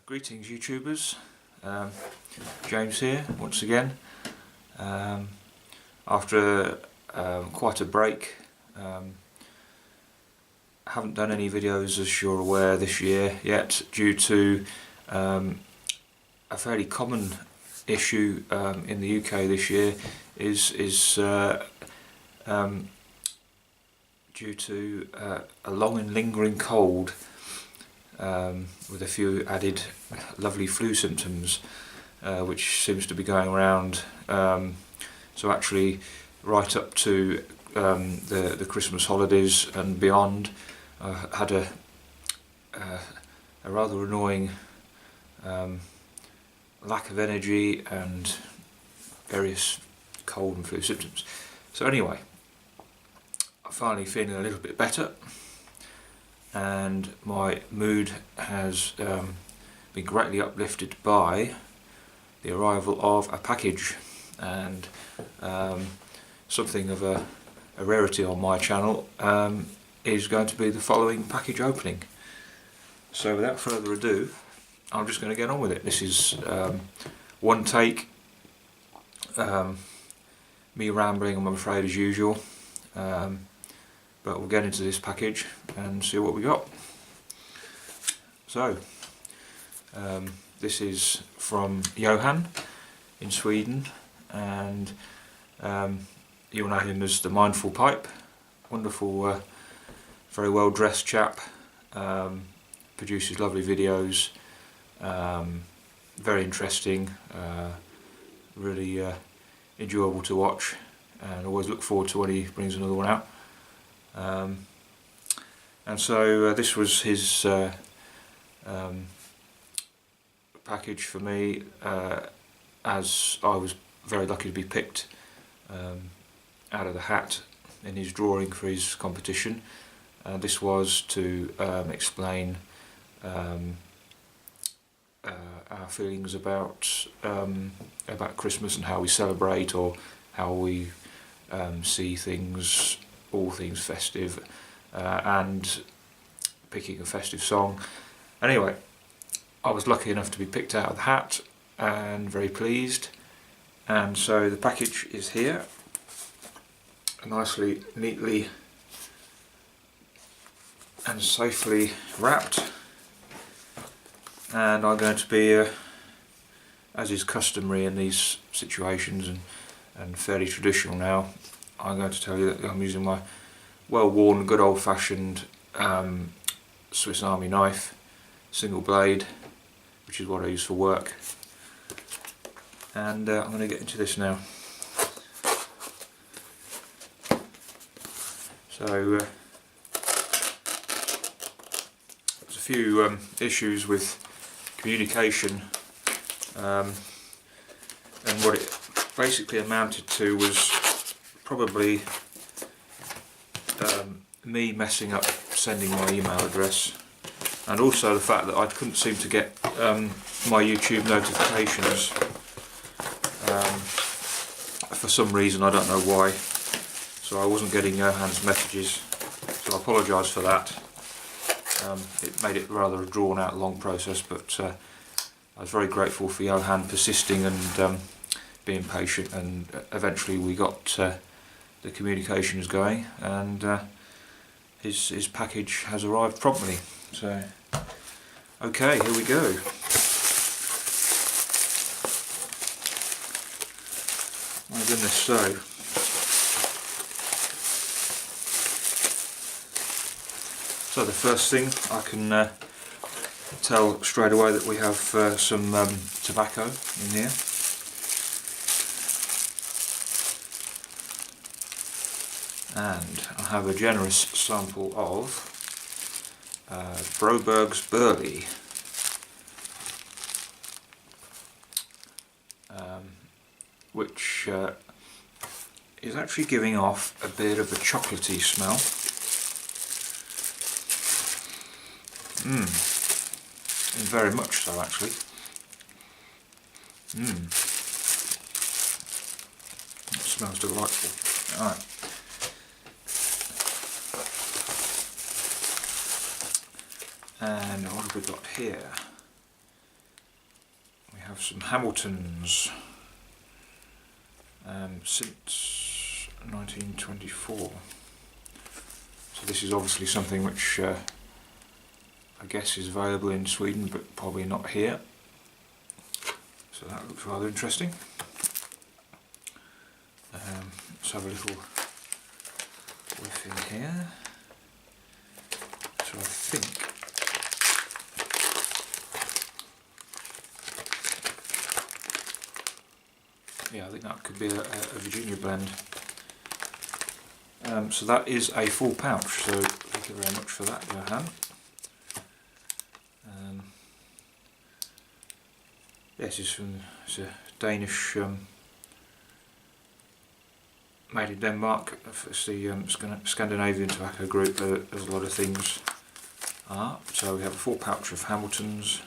Greetings YouTubers, James here once again. After quite a break, haven't done any videos as you're aware this year yet due to a fairly common issue in the UK this year is due to a long and lingering cold with a few added lovely flu symptoms which seems to be going around, so actually right up to the Christmas holidays and beyond. I had a rather annoying lack of energy and various cold and flu symptoms. So anyway, I'm finally feeling a little bit better, and my mood has been greatly uplifted by the arrival of a package, and something of a rarity on my channel is going to be the following package opening. So without further ado, I'm just going to get on with it. This is one take, me rambling, I'm afraid, as usual. But we'll get into this package and see what we got. So, this is from Johan in Sweden, and you'll know him as the Mindful Pipe. Wonderful, very well dressed chap, produces lovely videos, very interesting, really enjoyable to watch, and always look forward to when he brings another one out. And so this was his package for me, as I was very lucky to be picked out of the hat in his drawing for his competition. This was to explain our feelings about Christmas and how we celebrate, or how we see things, all things festive, and picking a festive song. Anyway, I was lucky enough to be picked out of the hat and very pleased, and so the package is here, nicely, neatly and safely wrapped, and I'm going to be, as is customary in these situations and fairly traditional now, I'm going to tell you that I'm using my well-worn, good old-fashioned Swiss Army knife, single blade, which is what I use for work. And I'm going to get into this now. So there's a few issues with communication, and what it basically amounted to was probably me messing up sending my email address, and also the fact that I couldn't seem to get my YouTube notifications for some reason, I don't know why, so I wasn't getting Johan's messages, so I apologise for that. It made it rather a drawn out long process, but I was very grateful for Johan persisting and being patient, and eventually we got the communications going, and his package has arrived promptly. So, okay, here we go. My goodness, so the first thing I can tell straight away that we have some tobacco in here. And I have a generous sample of Broberg's Burley, which is actually giving off a bit of a chocolatey smell. And very much so, actually. It smells delightful. Alright. And what have we got here? have some Hamiltons since 1924. So this is obviously something which I guess is available in Sweden, but probably not here. So that looks rather interesting. Let's have a little whiff in here. So I think that could be a Virginia blend. So that is a full pouch, so thank you very much for that, Johan. This is it's a Danish, made in Denmark. It's the Scandinavian tobacco group. There's a lot of things. So we have a full pouch of Hamiltons.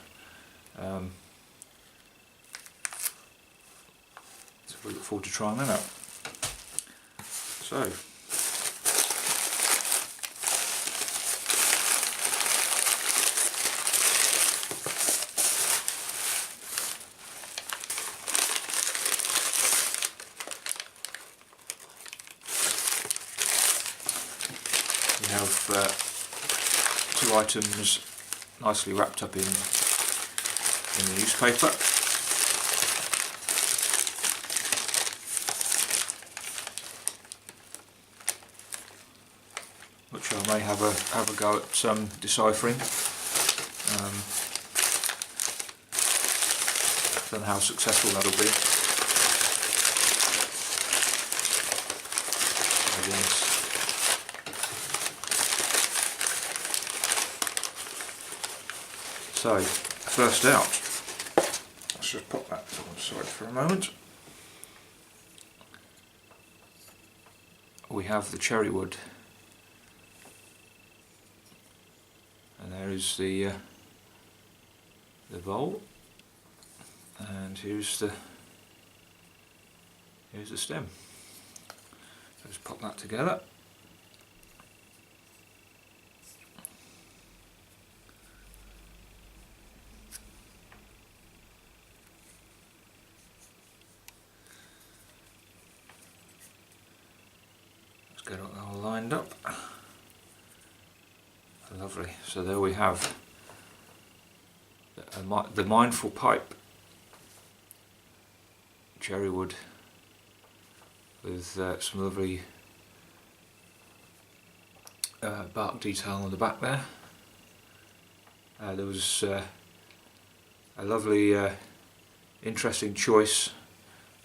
So we look forward to trying that out. So. We have two items nicely wrapped up in the newspaper. Which I may have a go at deciphering. Don't know how successful that'll be. So, first out, let's just pop that to one side for a moment. We have the cherry wood, and there is the bowl, and here's the stem. So just pop that together. Get it all lined up. Lovely. So there we have the Mindful Pipe cherry wood with some lovely bark detail on the back there. There was a lovely interesting choice.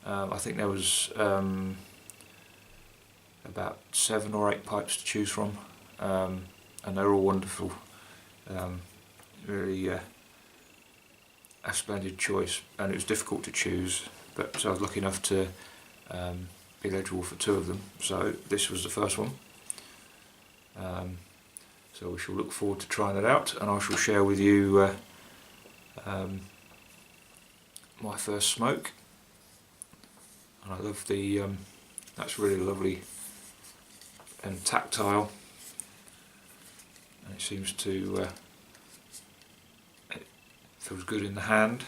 I think there was about 7 or 8 pipes to choose from, and they're all wonderful. Really a splendid choice, and it was difficult to choose, but I was lucky enough to be eligible for 2 of them, so this was the first one. So we shall look forward to trying that out, and I shall share with you my first smoke. And I love the that's really lovely and tactile, and it seems to it feels good in the hand.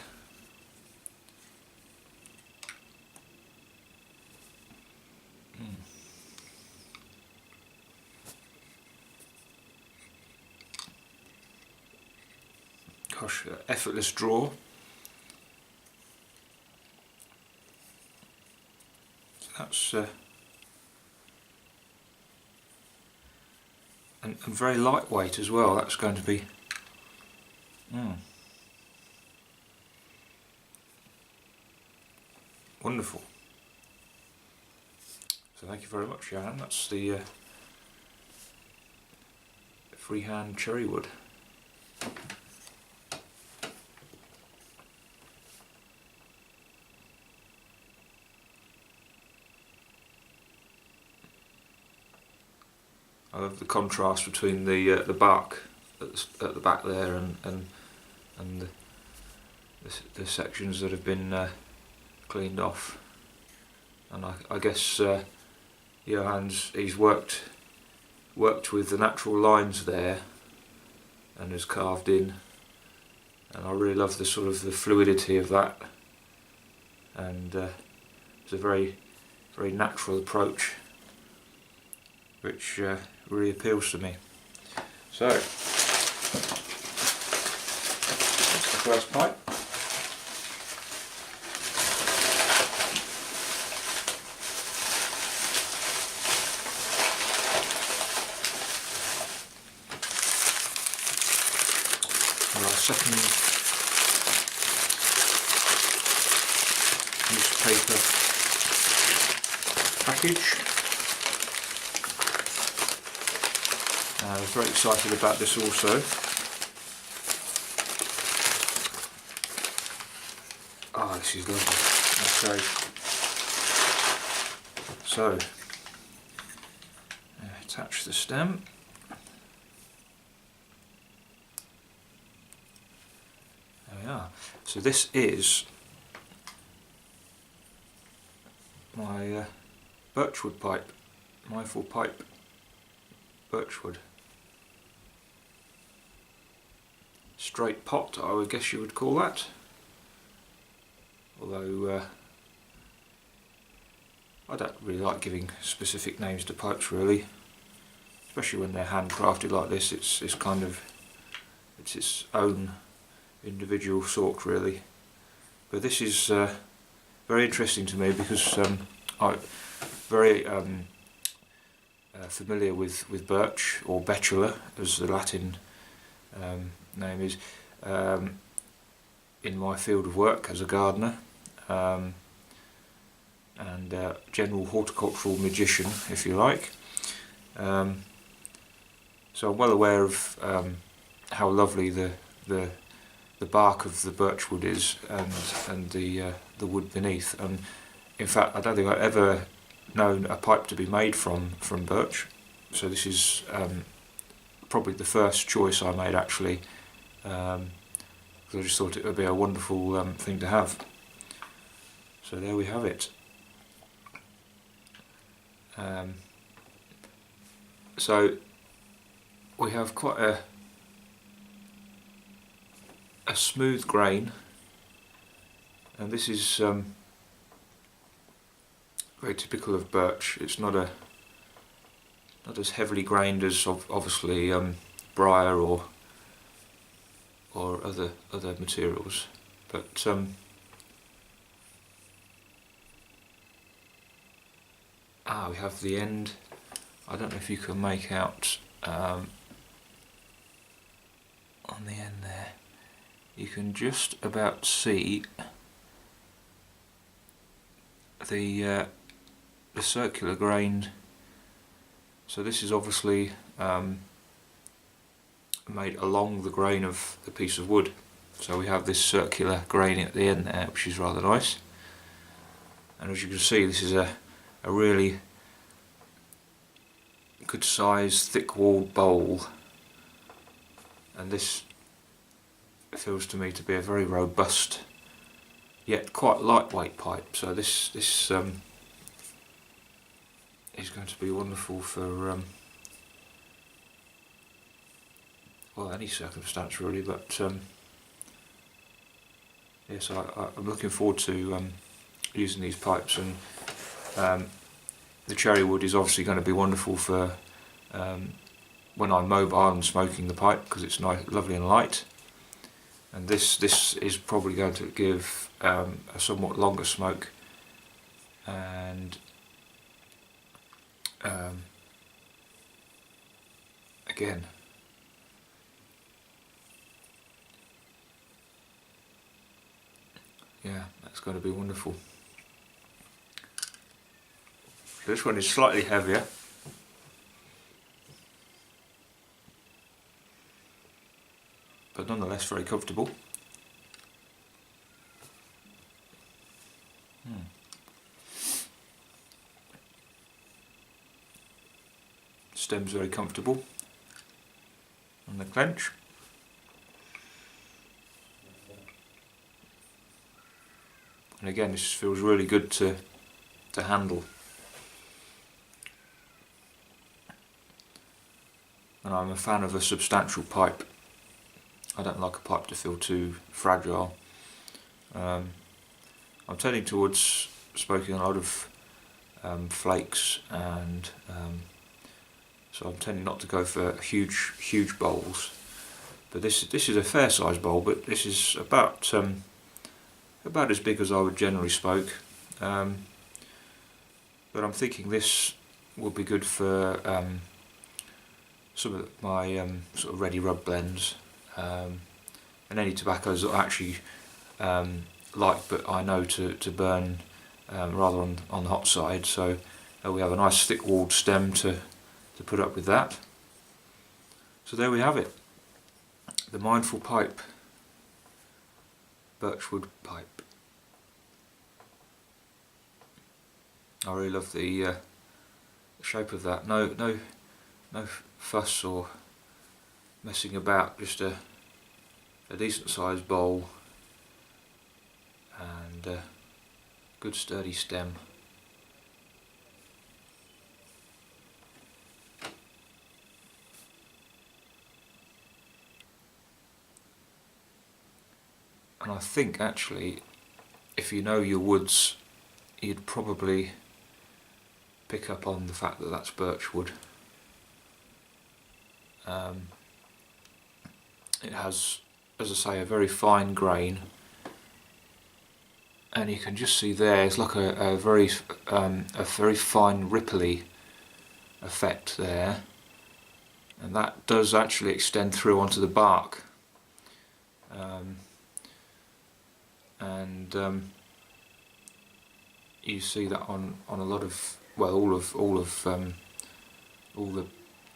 Gosh, effortless draw. So that's and very lightweight as well. That's going to be wonderful. So thank you very much, Johan. That's the freehand cherry wood. I love the contrast between the bark at the back there and the sections that have been cleaned off. And I guess he's worked with the natural lines there and has carved in, and I really love the sort of the fluidity of that and it's a very natural approach which really appeals to me. So that's the first pipe. Our second newspaper package. I was very excited about this also. Oh, this is lovely. Okay. So, attach the stem. There we are. So this is my birchwood pipe, mindful pipe, birchwood. Straight pot, I would guess you would call that. Although I don't really like giving specific names to pipes really, especially when they're handcrafted like this. It's kind of, it's its own individual sort really. But this is very interesting to me because I'm very familiar with birch, or betula as the Latin name is, in my field of work as a gardener and general horticultural magician, if you like. So I'm well aware of how lovely the bark of the birchwood is, and the wood beneath. And in fact, I don't think I've ever known a pipe to be made from birch. So this is probably the first choice I made actually, because I just thought it would be a wonderful thing to have. So there we have it. So we have quite a smooth grain, and this is very typical of birch. It's not as heavily grained as obviously briar or other materials, but we have the end. I don't know if you can make out on the end there. You can just about see the circular grain. So this is obviously made along the grain of the piece of wood. So we have this circular grain at the end there, which is rather nice. And as you can see, this is a really good size, thick-walled bowl. And this feels to me to be a very robust, yet quite lightweight pipe. So this is going to be wonderful for well, any circumstance really. But yes, I'm looking forward to using these pipes, and the cherry wood is obviously going to be wonderful for when I'm mobile and smoking the pipe, because it's nice, lovely and light. And this is probably going to give a somewhat longer smoke, and again, yeah, that's going to be wonderful. So this one is slightly heavier, but nonetheless very comfortable. Stem's very comfortable on the clench. And again, this feels really good to handle. And I'm a fan of a substantial pipe. I don't like a pipe to feel too fragile. I I'm tending towards smoking a lot of flakes, and so I'm tending not to go for huge bowls. But this is a fair sized bowl, but this is about as big as I would generally smoke. But I'm thinking this would be good for some of my sort of ready rub blends, and any tobaccos that I actually like, but I know to burn rather on the hot side. So we have a nice thick walled stem to put up with that. So there we have it, the Mindful Pipe, birchwood pipe. I really love the shape of that. No fuss or messing about. Just a decent sized bowl and a good sturdy stem. And I think actually, if you know your woods, you'd probably pick up on the fact that that's birch wood. It has, as I say, a very fine grain, and you can just see there it's like a very fine ripply effect there, and that does actually extend through onto the bark. You see that on a lot of, well, all the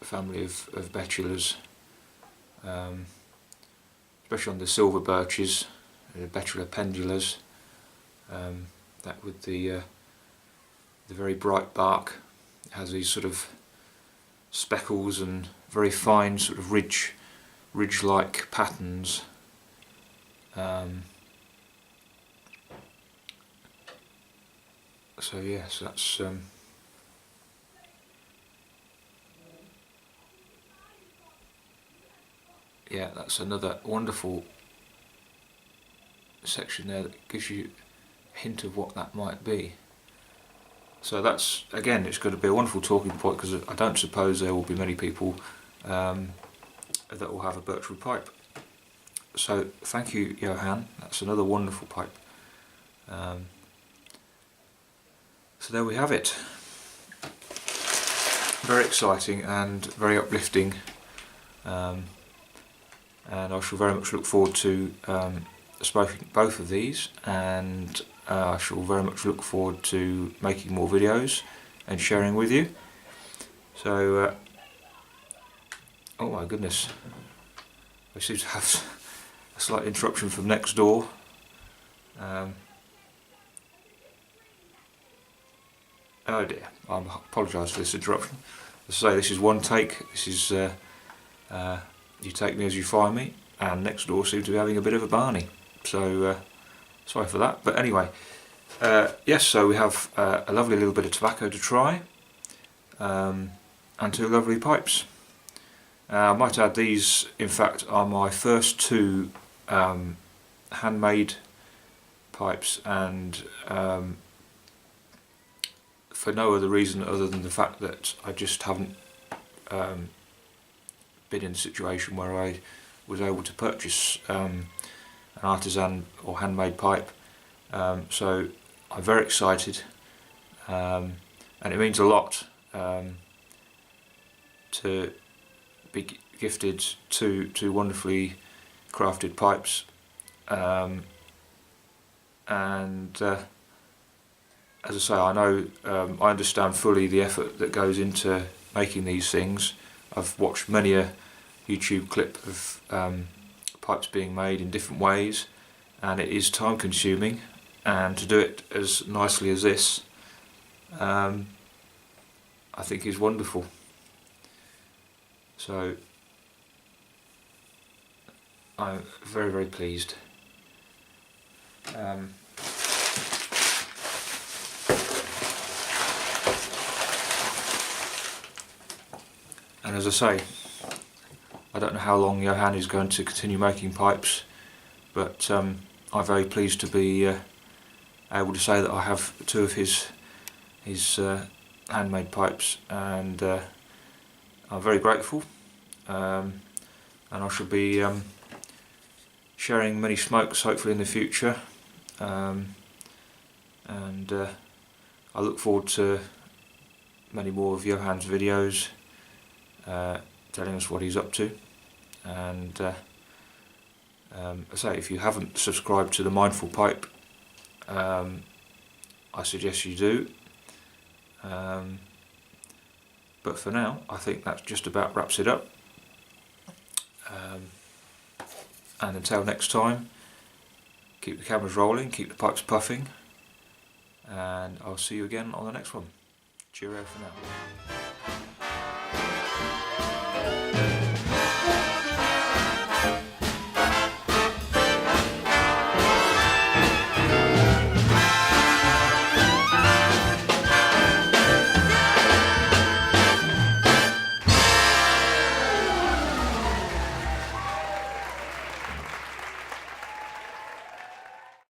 family of betulas, especially on the silver birches, Betula pendulas, that with the very bright bark. It has these sort of speckles and very fine sort of ridge-like patterns. So yes, that's yeah, that's another wonderful section there that gives you a hint of what that might be. So that's, again, it's going to be a wonderful talking point, because I don't suppose there will be many people that will have a birchwood pipe. So thank you, Johan, that's another wonderful pipe. So there we have it. Very exciting and very uplifting, and I shall very much look forward to smoking both of these, and I shall very much look forward to making more videos and sharing with you. So, oh my goodness, I seem to have a slight interruption from next door. Oh dear, I apologise for this interruption. As I say, this is one take. This is you take me as you find me, and next door seems to be having a bit of a barney. So sorry for that. But anyway, yes. So we have a lovely little bit of tobacco to try, and two lovely pipes. I might add, these, in fact, are my first two handmade pipes, and for no other reason other than the fact that I just haven't been in a situation where I was able to purchase an artisan or handmade pipe. So I'm very excited, and it means a lot to be gifted two wonderfully crafted pipes, and as I say, I know, I understand fully the effort that goes into making these things. I've watched many a YouTube clip of pipes being made in different ways, and it is time consuming, and to do it as nicely as this, I think is wonderful. So I'm very, very pleased. And as I say, I don't know how long Johan is going to continue making pipes, but I'm very pleased to be able to say that I have 2 of his handmade pipes, and I'm very grateful, and I shall be sharing many smokes hopefully in the future, and I look forward to many more of Johan's videos telling us what he's up to. And I say, if you haven't subscribed to the Mindful Pipe, I suggest you do. But for now, I think that just about wraps it up. And until next time, keep the cameras rolling, keep the pipes puffing, and I'll see you again on the next one. Cheerio for now.